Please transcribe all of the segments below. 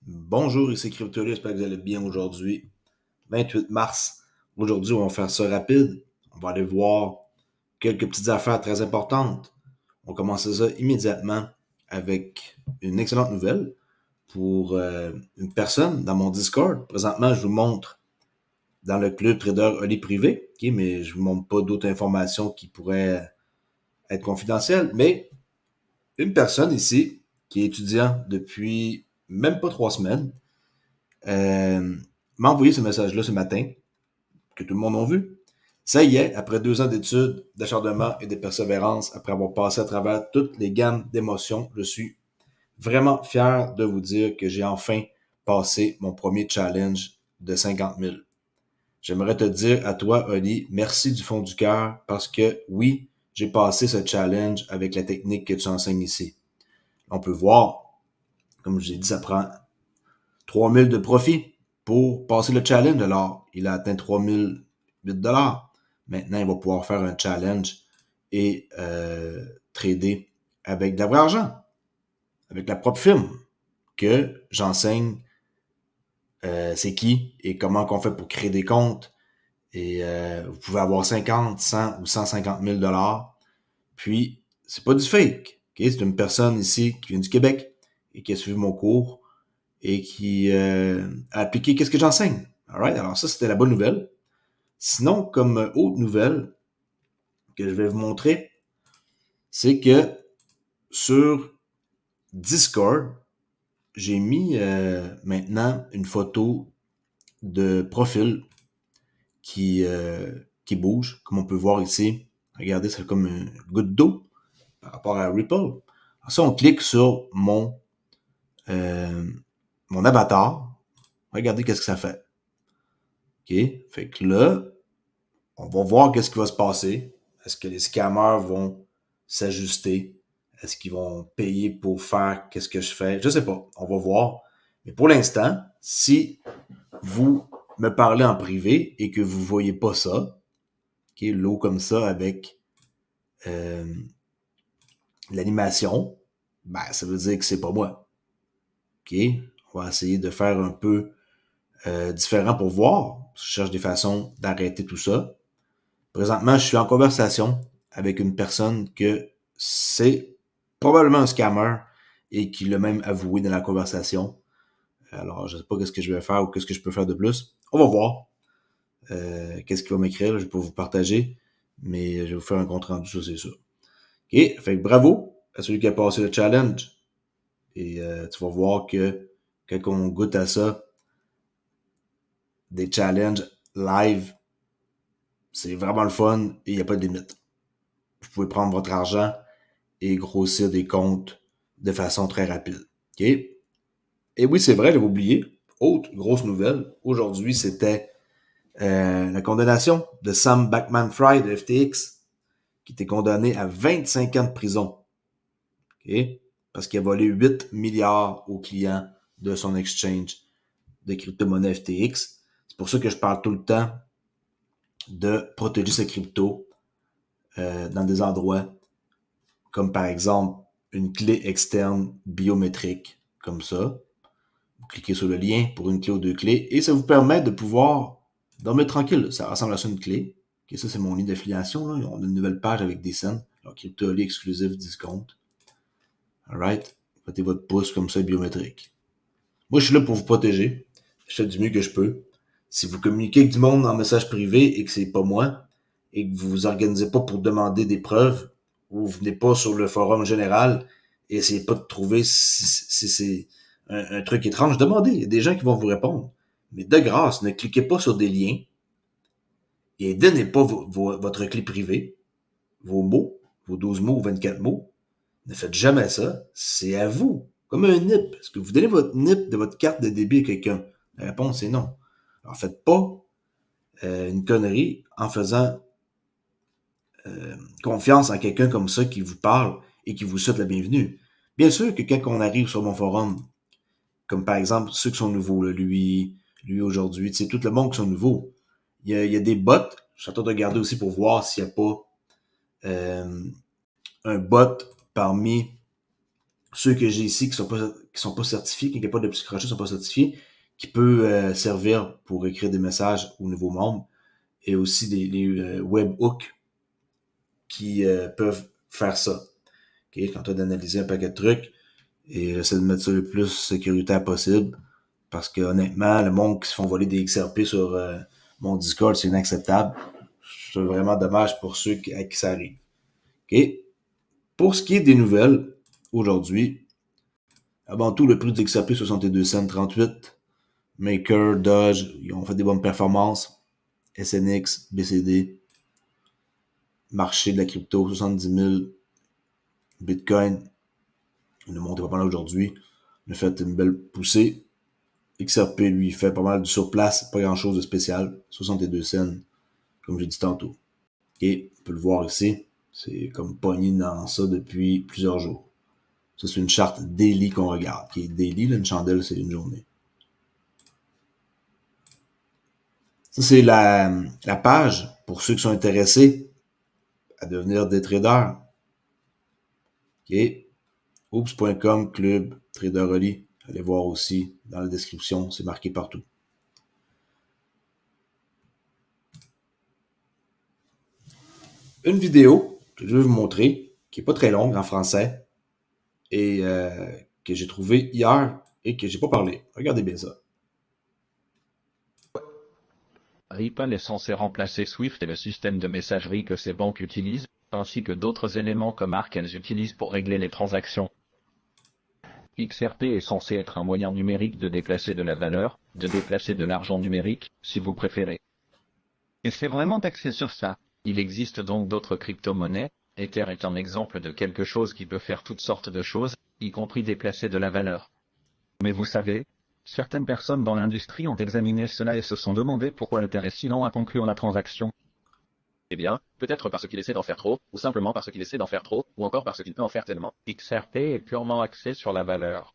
Bonjour, ici Crypto, j'espère que vous allez bien aujourd'hui. 28 mars. Aujourd'hui, on va faire ça rapide. On va aller voir quelques petites affaires très importantes. On va commencer ça immédiatement avec une excellente nouvelle pour une personne dans mon Discord. Présentement, je vous montre dans le club Trader Oli privé, mais je ne vous montre pas d'autres informations qui pourraient être confidentielles. Mais une personne ici qui est étudiant depuis même pas 3 semaines euh, m'a envoyé ce message-là ce matin, que tout le monde a vu. Ça y est, après 2 ans d'études, d'acharnement et de persévérance, après avoir passé à travers toutes les gammes d'émotions, je suis vraiment fier de vous dire que j'ai enfin passé mon premier challenge de 50 000. J'aimerais te dire à toi, Oli, merci du fond du cœur parce que oui, j'ai passé ce challenge avec la technique que tu enseignes ici. On peut voir, comme je l'ai dit, ça prend 3 000 de profit pour passer le challenge. Alors, il a atteint 3 008 $. Maintenant, il va pouvoir faire un challenge et trader avec de la vraie argent, avec la propre firme que j'enseigne c'est qui et comment qu'on fait pour créer des comptes. Et vous pouvez avoir 50, 100 ou 150 000 $. Puis, c'est pas du fake. Okay? C'est une personne ici qui vient du Québec et qui a suivi mon cours et qui a appliqué qu'est-ce que j'enseigne. Alright? Alors ça, c'était la bonne nouvelle. Sinon, comme autre nouvelle que je vais vous montrer, c'est que sur Discord, j'ai mis maintenant une photo de profil qui bouge, comme on peut voir ici. Regardez, c'est comme une goutte d'eau par rapport à Ripple. Alors ça, on clique sur euh, mon avatar. Regardez qu'est-ce que ça fait. OK? Fait que là, on va voir qu'est-ce qui va se passer. Est-ce que les scammers vont s'ajuster? Est-ce qu'ils vont payer pour faire qu'est-ce que je fais? Je sais pas. On va voir. Mais pour l'instant, si vous me parlez en privé et que vous voyez pas ça, okay, l'eau comme ça avec euh, l'animation, ben, ça veut dire que c'est pas moi. OK? On va essayer de faire un peu différent pour voir. Je cherche des façons d'arrêter tout ça. Présentement, je suis en conversation avec une personne que c'est probablement un scammer et qui l'a même avoué dans la conversation. Alors, je ne sais pas qu'est-ce que je vais faire ou qu'est-ce que je peux faire de plus. On va voir. Qu'est-ce qu'il va m'écrire, je vais pas vous partager, mais je vais vous faire un compte rendu, ça c'est sûr. OK, fait que bravo à celui qui a passé le challenge. Et tu vas voir que quand on goûte à ça, des challenges live, c'est vraiment le fun et il n'y a pas de limite. Vous pouvez prendre votre argent et grossir des comptes de façon très rapide. OK? Et oui, c'est vrai, j'avais oublié. Autre grosse nouvelle, aujourd'hui, c'était la condamnation de Sam Bankman-Fried de FTX, qui était condamné à 25 ans de prison. OK? Parce qu'il a volé 8 milliards aux clients de son exchange de crypto-monnaie FTX. C'est pour ça que je parle tout le temps de protéger ses cryptos dans des endroits comme par exemple une clé externe biométrique, comme ça. Vous cliquez sur le lien pour une clé ou deux clés et ça vous permet de pouvoir dormir tranquille. Ça ressemble à ça une clé. Okay, ça, c'est mon lien d'affiliation. Là. On a une nouvelle page avec des scènes. Alors, crypto exclusif discount. Alright. Mettez votre pouce comme ça, biométrique. Moi, je suis là pour vous protéger. Je fais du mieux que je peux. Si vous communiquez avec du monde en message privé et que c'est pas moi, et que vous vous organisez pas pour demander des preuves, ou vous venez pas sur le forum général et essayez pas de trouver si c'est un truc étrange, demandez. Il y a des gens qui vont vous répondre. Mais de grâce, ne cliquez pas sur des liens et donnez pas votre clé privée, vos mots, vos 12 mots ou 24 mots. Ne faites jamais ça. C'est à vous. Comme un NIP. Est-ce que vous donnez votre NIP de votre carte de débit à quelqu'un? La réponse est non. Alors faites pas une connerie en faisant confiance en quelqu'un comme ça qui vous parle et qui vous souhaite la bienvenue. Bien sûr que quand on arrive sur mon forum, comme par exemple ceux qui sont nouveaux, là, lui aujourd'hui, tu sais, tout le monde qui sont nouveaux, il y a des bots. Je suis en train de regarder aussi pour voir s'il n'y a pas un bot parmi ceux que j'ai ici qui sont pas qui sont pas certifiés, quand il n'y a pas de petits crochets qui sont pas certifiés, qui peut servir pour écrire des messages aux nouveaux membres, et aussi les webhooks qui peuvent faire ça. Okay? Quand tu as d'analyser un paquet de trucs, et essaie de mettre ça le plus sécuritaire possible, parce que honnêtement, le monde qui se font voler des XRP sur mon Discord, c'est inacceptable. C'est vraiment dommage pour ceux à qui ça arrive. Okay? Pour ce qui est des nouvelles, aujourd'hui, avant tout, le prix du XRP 62 cents 38, Maker, Doge, ils ont fait des bonnes performances, SNX, BCD, marché de la crypto 70 000, Bitcoin, il a monté pas mal aujourd'hui, il a fait une belle poussée. XRP, lui, fait pas mal de surplace, pas grand chose de spécial, 62 cents, comme j'ai dit tantôt. Et on peut le voir ici, c'est comme pogné dans ça depuis plusieurs jours. Ça, c'est une charte daily qu'on regarde, qui est daily, là, une chandelle, c'est une journée. Ça, c'est la page pour ceux qui sont intéressés à devenir des traders. OK. Oops.com, club, traderoli. Allez voir aussi dans la description, c'est marqué partout. Une vidéo que je vais vous montrer, qui est pas très longue en français, et que j'ai trouvé hier et que j'ai pas parlé. Regardez bien ça. Ripple est censé remplacer Swift et le système de messagerie que ces banques utilisent, ainsi que d'autres éléments comme Arkens utilisent pour régler les transactions. XRP est censé être un moyen numérique de déplacer de la valeur, de déplacer de l'argent numérique, si vous préférez. Et c'est vraiment axé sur ça. Il existe donc d'autres crypto-monnaies. Ether est un exemple de quelque chose qui peut faire toutes sortes de choses, y compris déplacer de la valeur. Mais vous savez, certaines personnes dans l'industrie ont examiné cela et se sont demandé pourquoi Ether est si lent à conclure la transaction. Eh bien, peut-être parce qu'il essaie d'en faire trop, ou simplement parce qu'il essaie d'en faire trop, ou encore parce qu'il peut en faire tellement. XRP est purement axé sur la valeur.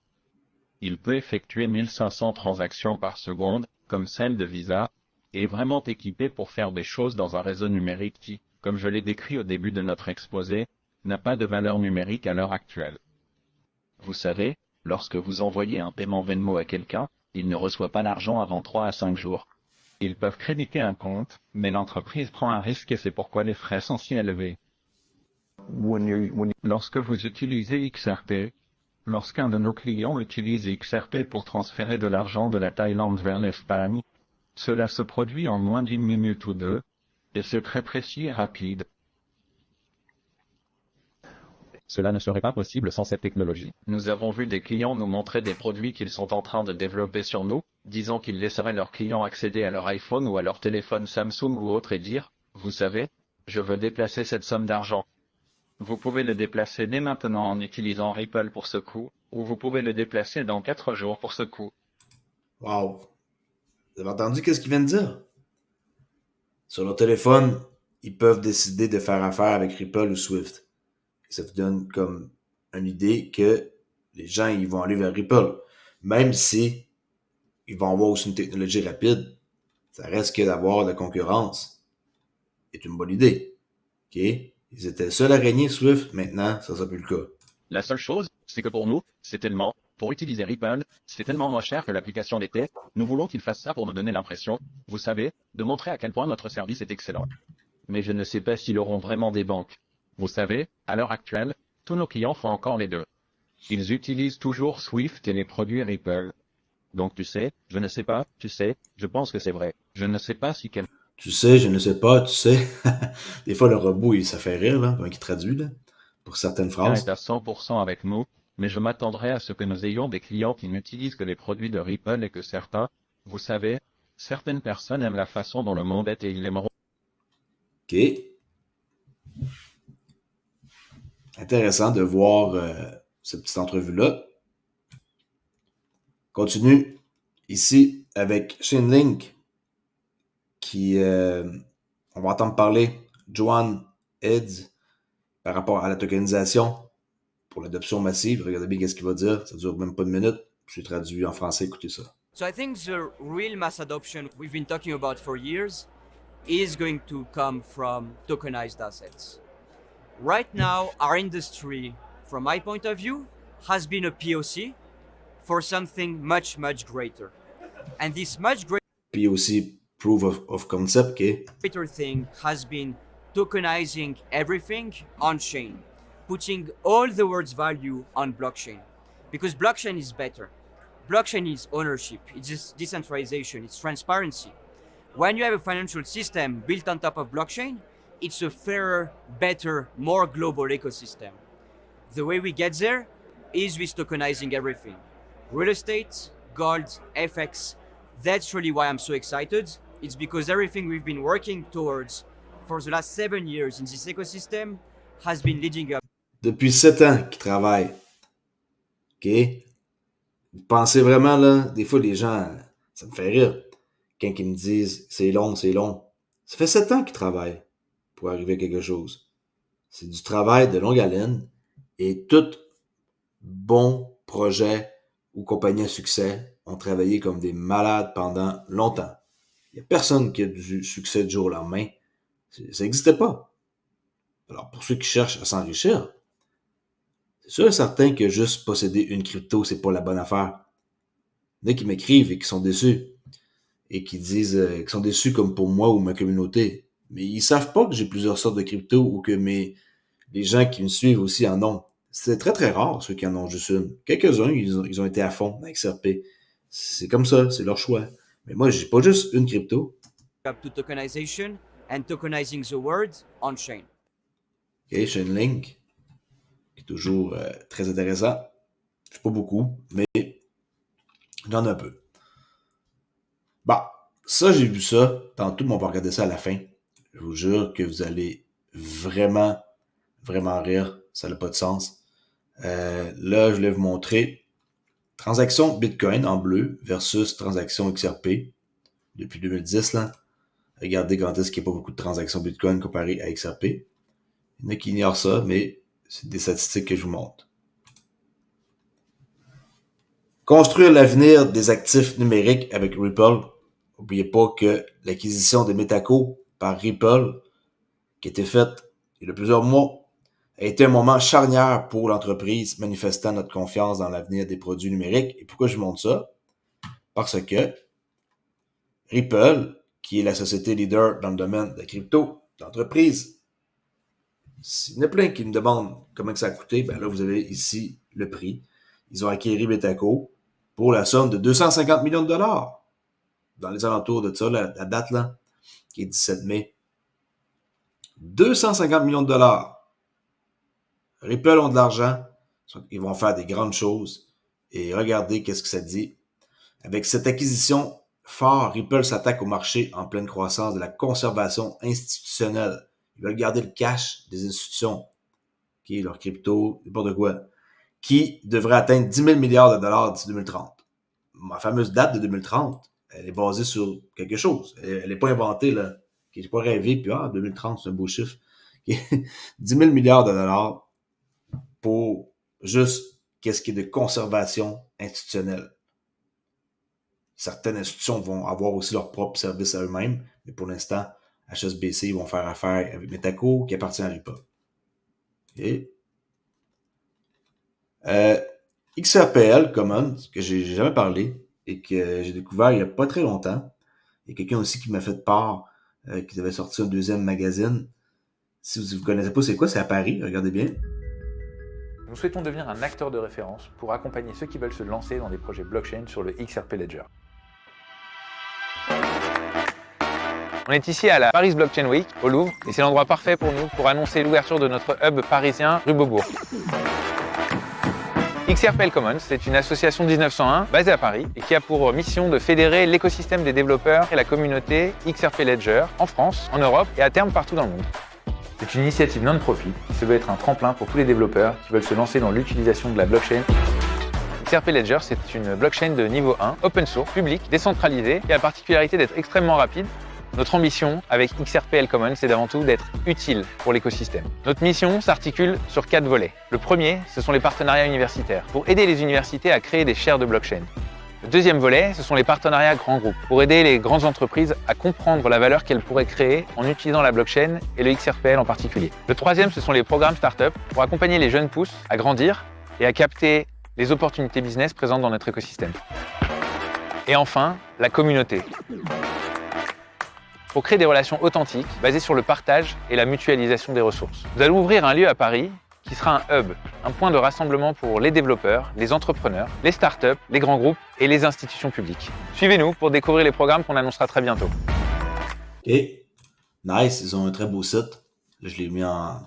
Il peut effectuer 1500 transactions par seconde, comme celle de Visa, et est vraiment équipé pour faire des choses dans un réseau numérique qui, comme je l'ai décrit au début de notre exposé, n'a pas de valeur numérique à l'heure actuelle. Vous savez, lorsque vous envoyez un paiement Venmo à quelqu'un, il ne reçoit pas l'argent avant 3 à 5 jours. Ils peuvent créditer un compte, mais l'entreprise prend un risque et c'est pourquoi les frais sont si élevés. Lorsque vous utilisez XRP, lorsqu'un de nos clients utilise XRP pour transférer de l'argent de la Thaïlande vers l'Espagne, cela se produit en moins d'une minute ou deux, et c'est très précis et rapide. Cela ne serait pas possible sans cette technologie. Nous avons vu des clients nous montrer des produits qu'ils sont en train de développer sur nous, disant qu'ils laisseraient leurs clients accéder à leur iPhone ou à leur téléphone Samsung ou autre et dire, vous savez, je veux déplacer cette somme d'argent. Vous pouvez le déplacer dès maintenant en utilisant Ripple pour ce coup, ou vous pouvez le déplacer dans 4 jours pour ce coup. Wow! Vous avez entendu qu'est-ce qu'il vient de dire? Sur leur téléphone, ils peuvent décider de faire affaire avec Ripple ou Swift. Et ça vous donne comme une idée que les gens ils vont aller vers Ripple. Même si ils vont avoir aussi une technologie rapide, ça reste que d'avoir de la concurrence est une bonne idée. OK? Ils étaient seuls à régner Swift, maintenant, ça sera plus le cas. La seule chose, c'est que pour nous, c'est tellement, pour utiliser Ripple, c'est tellement moins cher que l'application l'était, nous voulons qu'ils fassent ça pour nous donner l'impression, vous savez, de montrer à quel point notre service est excellent. Mais je ne sais pas s'ils auront vraiment des banques. Vous savez, à l'heure actuelle, tous nos clients font encore les deux. Ils utilisent toujours Swift et les produits Ripple. Donc tu sais, je ne sais pas, tu sais, je pense que c'est vrai. Je ne sais pas si quelqu'un Tu sais, je ne sais pas, tu sais. Des fois, le robot, ça fait rire, là, quand il traduit, là, pour certaines est phrases. à 100% avec nous, mais je m'attendrai à ce que nous ayons des clients qui n'utilisent que les produits de Ripple et que certains, vous savez, certaines personnes aiment la façon dont le monde est et ils l'aimeront. OK. Intéressant de voir cette petite entrevue-là. Continue ici avec Chainlink, qui, on va entendre parler, Joan Heads, par rapport à la tokenisation pour l'adoption massive. Regardez bien ce qu'il va dire. Ça dure même pas une minute. Je suis traduit en français. Écoutez ça. So I think the real mass adoption we've been talking about for years is going to come from tokenized assets. Right now, our industry, from my point of view, has been a POC for something much, much greater. And this much Puis aussi proof of concept, OK? greater thing has been tokenizing everything on-chain, putting all the world's value on blockchain. Because blockchain is better. Blockchain is ownership, it's decentralization, it's transparency. When you have a financial system built on top of blockchain, it's a fairer, better, more global ecosystem. The way we get there is with tokenizing everything. Real estate, gold, FX. That's really why I'm so excited. It's because everything we've been working towards for the last 7 years in this ecosystem has been leading up. Depuis 7 ans qu'ils travaillent. OK? Vous pensez vraiment, là, des fois, les gens, ça me fait rire quand ils me disent c'est long, c'est long. Ça fait 7 ans qu'ils travaillent pour arriver à quelque chose. C'est du travail de longue haleine et tout bon projet ou compagnie à succès ont travaillé comme des malades pendant longtemps. Il n'y a personne qui a du succès du jour au lendemain. Ça n'existait pas. Alors, pour ceux qui cherchent à s'enrichir, c'est sûr et certain que juste posséder une crypto, c'est pas la bonne affaire. Il y en a qui m'écrivent et qui sont déçus. Et qui disent qu'ils sont déçus comme pour moi ou ma communauté. Mais ils savent pas que j'ai plusieurs sortes de crypto ou que les gens qui me suivent aussi en ont. C'est très très rare ceux qui en ont juste une. Quelques-uns, ils ont été à fond avec XRP. C'est comme ça, c'est leur choix. Mais moi, j'ai pas juste une crypto. To tokenization and tokenizing the world on-chain. OK, Chainlink, qui est toujours très intéressant. C'est pas beaucoup, mais j'en ai un peu. Bon, ça, j'ai vu ça. Tantôt, on va regarder ça à la fin. Je vous jure que vous allez vraiment, vraiment rire. Ça n'a pas de sens. Là, je voulais vous montrer transaction Bitcoin en bleu versus transaction XRP depuis 2010. Là. Regardez quand est-ce qu'il n'y a pas beaucoup de transactions Bitcoin comparé à XRP. Il y en a qui ignorent ça, mais c'est des statistiques que je vous montre. Construire l'avenir des actifs numériques avec Ripple. N'oubliez pas que l'acquisition de Metaco par Ripple, qui a été faite il y a plusieurs mois, a été un moment charnière pour l'entreprise, manifestant notre confiance dans l'avenir des produits numériques. Et pourquoi je vous montre ça? Parce que Ripple, qui est la société leader dans le domaine de la crypto, d'entreprise, s'il y en a plein qui me demandent comment ça a coûté, ben là, vous avez ici le prix. Ils ont acquis Metaco pour la somme de 250 millions de dollars. Dans les alentours de ça, la date là, qui est 17 mai. 250 millions de dollars. Ripple ont de l'argent, ils vont faire des grandes choses. Et regardez qu'est-ce que ça dit. Avec cette acquisition forte, Ripple s'attaque au marché en pleine croissance de la conservation institutionnelle. Ils veulent garder le cash des institutions, qui est leur crypto, n'importe quoi, qui devrait atteindre 10 000 milliards de dollars d'ici 2030. Ma fameuse date de 2030, elle est basée sur quelque chose. Elle n'est pas inventée, là. J'ai pas rêvé, puis 2030, c'est un beau chiffre. 10 000 milliards de dollars pour juste qu'est-ce qui est de conservation institutionnelle. Certaines institutions vont avoir aussi leur propre service à eux-mêmes, mais pour l'instant, HSBC, ils vont faire affaire avec Metaco, qui appartient à Ripple. Okay. XRPL Commons, que j'ai jamais parlé et que j'ai découvert il n'y a pas très longtemps. Il y a quelqu'un aussi qui m'a fait part qui avait sorti un deuxième magazine. Si vous ne connaissez pas c'est quoi, c'est à Paris, regardez bien. Nous souhaitons devenir un acteur de référence pour accompagner ceux qui veulent se lancer dans des projets blockchain sur le XRP Ledger. On est ici à la Paris Blockchain Week au Louvre et c'est l'endroit parfait pour nous pour annoncer l'ouverture de notre hub parisien rue Beaubourg. XRPL Commons, c'est une association 1901 basée à Paris et qui a pour mission de fédérer l'écosystème des développeurs et la communauté XRP Ledger en France, en Europe et à terme partout dans le monde. C'est une initiative non-profit qui se veut être un tremplin pour tous les développeurs qui veulent se lancer dans l'utilisation de la blockchain. XRP Ledger, c'est une blockchain de niveau 1, open source, publique, décentralisée, qui a la particularité d'être extrêmement rapide. Notre ambition avec XRPL Commons, c'est d'avant tout d'être utile pour l'écosystème. Notre mission s'articule sur 4 volets. Le premier, ce sont les partenariats universitaires, pour aider les universités à créer des chaires de blockchain. Le deuxième volet, ce sont les partenariats grands groupes, pour aider les grandes entreprises à comprendre la valeur qu'elles pourraient créer en utilisant la blockchain et le XRPL en particulier. Le troisième, ce sont les programmes startup, pour accompagner les jeunes pousses à grandir et à capter les opportunités business présentes dans notre écosystème. Et enfin, la communauté. Pour créer des relations authentiques, basées sur le partage et la mutualisation des ressources. Nous allons ouvrir un lieu à Paris qui sera un hub, un point de rassemblement pour les développeurs, les entrepreneurs, les startups, les grands groupes et les institutions publiques. Suivez-nous pour découvrir les programmes qu'on annoncera très bientôt. OK. Nice. Ils ont un très beau site. Là, je l'ai mis en...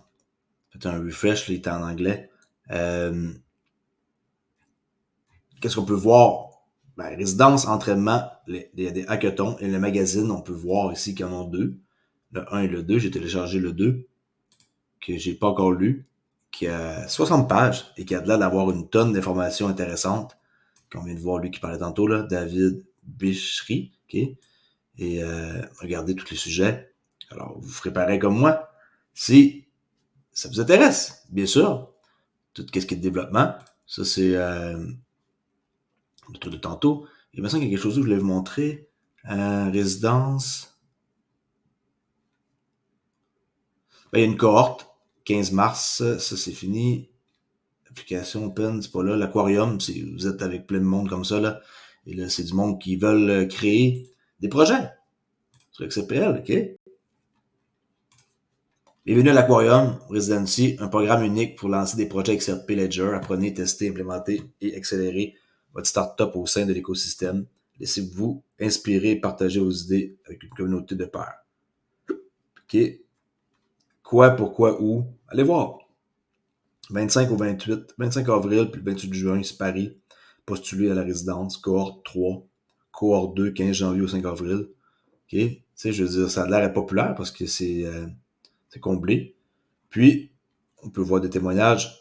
Fait un refresh, là, il était en anglais. Qu'est-ce qu'on peut voir? Ben, résidence, entraînement, il y a des hackathons et le magazine, on peut voir ici qu'il y en a deux. Le 1 et le 2. J'ai téléchargé le 2, que j'ai pas encore lu, qui a 60 pages et qui a l'air d'avoir une tonne d'informations intéressantes. Qu'on vient de voir lui qui parlait tantôt, là, David Bichery, OK? Et regardez tous les sujets. Alors, vous ferez pareil comme moi. Si ça vous intéresse, bien sûr. Tout ce qui est de développement. Ça, c'est le truc de tantôt. Il me semble qu'il y a quelque chose que je voulais vous montrer. Résidence. Ben, il y a une cohorte. 15 mars, ça c'est fini. Application open, c'est pas là. L'aquarium, vous êtes avec plein de monde comme ça, là. Et là, c'est du monde qui veulent créer des projets sur XRPL, OK? Bienvenue à l'Aquarium Residency, un programme unique pour lancer des projets XRP Ledger. Apprenez, tester, implémenter et accélérer votre start-up au sein de l'écosystème. Laissez-vous inspirer et partager vos idées avec une communauté de pairs. OK? Quoi, pourquoi, où? Allez voir. 25 avril, puis le 28 juin, c'est Paris. Postuler à la résidence. Cohorte 3. Cohorte 2, 15 janvier au 5 avril. OK? Tu sais, je veux dire, ça a l'air populaire parce que c'est comblé. Puis, on peut voir des témoignages.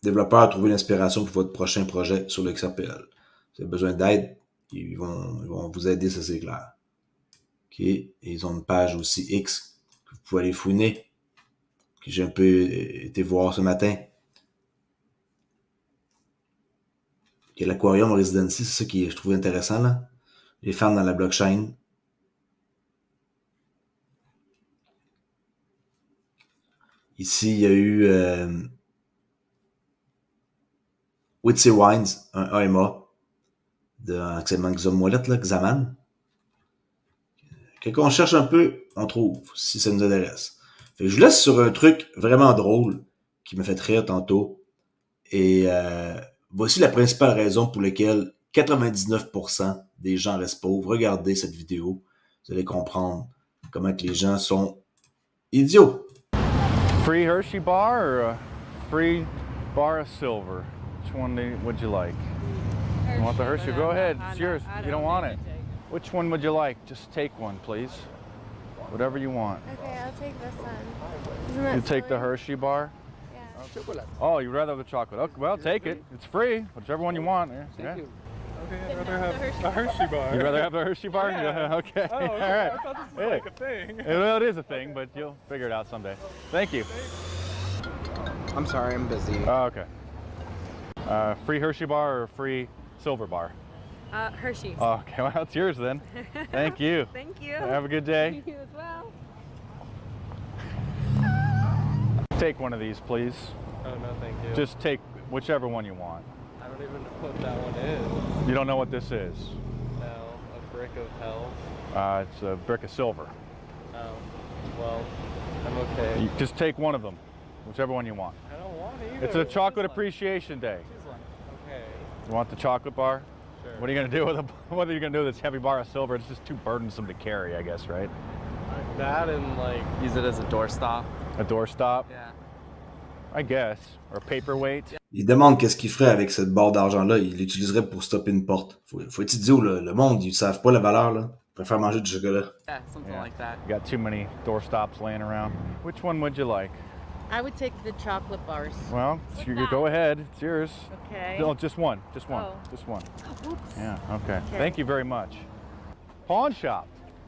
Développeurs, trouvez l'inspiration pour votre prochain projet sur le XRPL. Si vous avez besoin d'aide, ils vont vous aider, ça c'est clair. OK? Et ils ont une page aussi X que vous pouvez aller fouiner, que j'ai un peu été voir ce matin. OK, l'Aquarium Residency, c'est ça qui je trouve intéressant, là. Les fans dans la blockchain. Ici, il y a eu Witsy Wines, un AMA de actuellement Xom Wallet, là, Xaman. Quand on cherche un peu, on trouve, si ça nous intéresse. Fait que je vous laisse sur un truc vraiment drôle qui m'a fait rire tantôt. Et voici la principale raison pour laquelle 99% des gens restent pauvres. Regardez cette vidéo, vous allez comprendre comment que les gens sont idiots. Free Hershey bar or a free bar of silver? Which one would you like? You want the Hershey? Go ahead, it's yours. You don't want it. Which one would you like? Just take one, please. Whatever you want. Okay, I'll take this one. Isn't that You take the silly? Hershey bar? Yeah. Oh, you'd rather have the chocolate. Okay, well, take it. It's free. Whichever one you want. Yeah. Okay, I'd rather have a Hershey bar. You'd rather have the Hershey bar? Yeah. Okay. Oh, All okay. right. I thought this was like a thing. Well, it is a thing, but you'll figure it out someday. Thank you. I'm sorry, I'm busy. Oh, okay. Free Hershey bar or free silver bar? Hershey's. Okay, well, it's yours then. Thank you. Thank you. Have a good day. You as well. Take one of these, please. Oh, no, thank you. Just take whichever one you want. I don't even know what that one is. You don't know what this is? No, a brick of hell. It's a brick of silver. Oh, well, I'm okay. You just take one of them, whichever one you want. I don't want either. It's a chocolate Choose one. appreciation day. Choose one. Okay. You want the chocolate bar? Sure. What are you going to do with what are you going to do with this heavy bar of silver? It's just too burdensome to carry, I guess, right? That and like use it as a doorstop. A doorstop, Yeah. I guess, or a paperweight. Il demande qu'est-ce qu'il ferait avec cette barre d'argent-là. Il l'utiliserait pour stopper une porte. Faut être idiot, là. Le monde, ils savent pas la valeur, là. Ils préfèrent manger du chocolat. Yeah, something Yeah. like that. You got too many doorstops laying around. Which one would you like? I would take the chocolate bars. Well, you go ahead. It's yours. Okay. No, just one. Just one. Oh. Just one. Oops. Yeah, okay. Okay. Thank you very much. Pawn shop.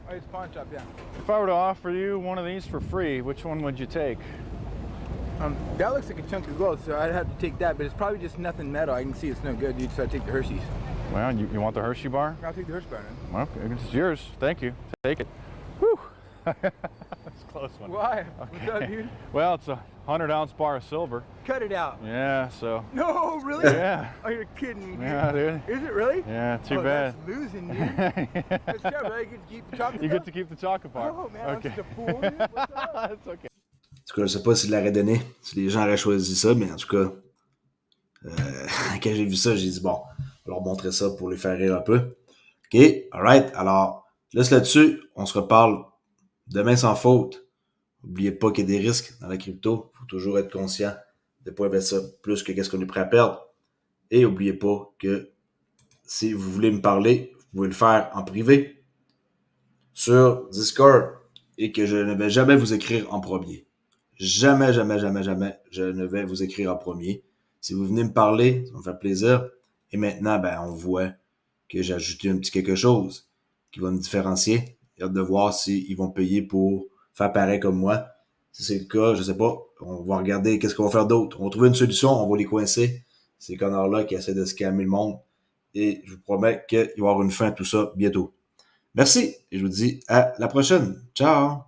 Oh, it's pawn shop, yeah. If I were to offer you one of these for free, which one would you take? That looks like a chunk of gold, so I'd have to take that, but it's probably just nothing metal. I can see it's no good, dude, so I'd take the Hershey's. Well, you want the Hershey bar? I'll take the Hershey bar then. Well, it's yours. Thank you. Take it. Whew. That's a close one. Why? Okay. What's up, dude? Well, it's a 100-ounce bar of silver. Cut it out. Yeah, so. No, really? Yeah. Oh, you're kidding me. Dude. Yeah, dude. Is it really? Yeah, too bad. That's losing, dude. That's terrible. I get to keep the chocolate. You get to keep the chocolate bar. Oh, man, Okay. I'm such a fool, dude. What's up? That's okay. En tout cas, je sais pas s'il l'aurait donné, si les gens auraient choisi ça, mais en tout cas, quand j'ai vu ça, j'ai dit bon, on va leur montrer ça pour les faire rire un peu. OK, alright. Alors, laisse là-dessus, on se reparle demain sans faute. N'oubliez pas qu'il y a des risques dans la crypto. Il faut toujours être conscient de ne pas investir plus que qu'est-ce qu'on est prêt à perdre. Et n'oubliez pas que si vous voulez me parler, vous pouvez le faire en privé sur Discord et que je ne vais jamais vous écrire en premier. Jamais, jamais, jamais, jamais, je ne vais vous écrire en premier. Si vous venez me parler, ça va me faire plaisir. Et maintenant, ben, on voit que j'ai ajouté un petit quelque chose qui va me différencier. J'ai hâte de voir s'ils vont payer pour faire pareil comme moi. Si c'est le cas, je sais pas. On va regarder qu'est-ce qu'on va faire d'autre. On va trouver une solution, on va les coincer. Ces connards-là qui essaient de scammer le monde. Et je vous promets qu'il va y avoir une fin à tout ça bientôt. Merci et je vous dis à la prochaine. Ciao!